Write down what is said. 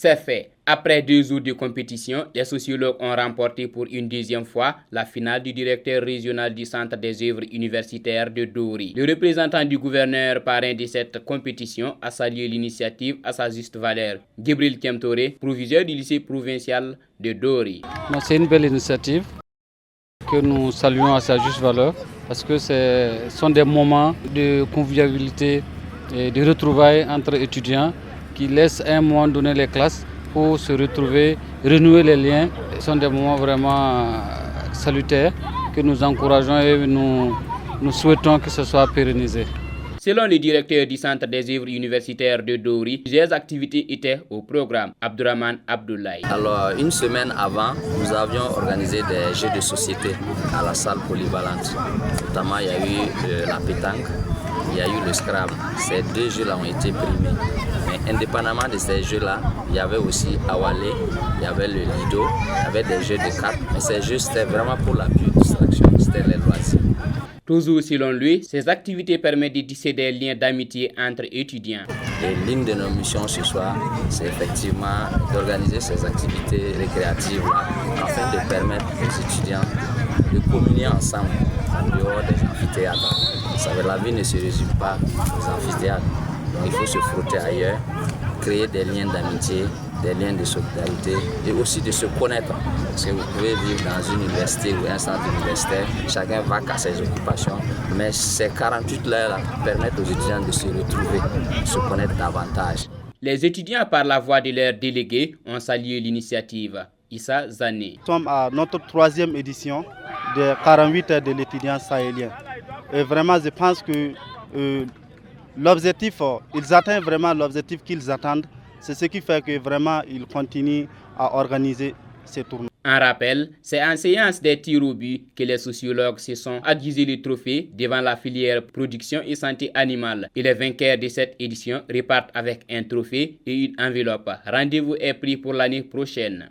C'est fait. Après 2 jours de compétition, les sociologues ont remporté pour une deuxième fois la finale du directeur régional du Centre des œuvres universitaires de Dori. Le représentant du gouverneur parrain de cette compétition a salué l'initiative à sa juste valeur. Djibril Kemtore, proviseur du lycée provincial de Dori. C'est une belle initiative que nous saluons à sa juste valeur parce que ce sont des moments de convivialité et de retrouvailles entre étudiants qui laissent à un moment donné les classes pour se retrouver, renouer les liens. Ce sont des moments vraiment salutaires que nous encourageons et nous souhaitons que ce soit pérennisé. Selon le directeur du Centre des œuvres universitaires de Dori, plusieurs activités étaient au programme. Abdurrahman Abdoulaye. Alors, une semaine avant, nous avions organisé des jeux de société à la salle polyvalente. Notamment, il y a eu la pétanque, il y a eu le Scrabble. Ces 2 jeux-là ont été primés. Mais indépendamment de ces jeux-là, il y avait aussi Awalé, il y avait le Lido, il y avait des jeux de cartes. Mais ces jeux, c'était vraiment pour la pure distraction, c'était les loisirs. Toujours selon lui, ces activités permettent de tisser des liens d'amitié entre étudiants. Et l'une de nos missions ce soir, c'est effectivement d'organiser ces activités récréatives-là afin de permettre aux étudiants de communier ensemble en dehors des amphithéâtres. Vous savez, la vie ne se résume pas aux amphithéâtres. Donc il faut se frotter ailleurs, créer des liens d'amitié, des liens de solidarité et aussi de se connaître. Parce que vous pouvez vivre dans une université ou un centre universitaire, chacun va qu'à ses occupations, mais ces 48 heures-là permettent aux étudiants de se retrouver, de se connaître davantage. Les étudiants, par la voix de leurs délégués, ont salué l'initiative. Issa Zané. Nous sommes à notre 3e édition de 48 heures de l'étudiant sahélien. Et vraiment, je pense que l'objectif, ils atteignent vraiment l'objectif qu'ils attendent. C'est ce qui fait que vraiment ils continuent à organiser ces tournois. En rappel, c'est en séance des tirs au but que les sociologues se sont adjugés le trophée devant la filière production et santé animale. Et les vainqueurs de cette édition repartent avec un trophée et une enveloppe. Rendez-vous est pris pour l'année prochaine.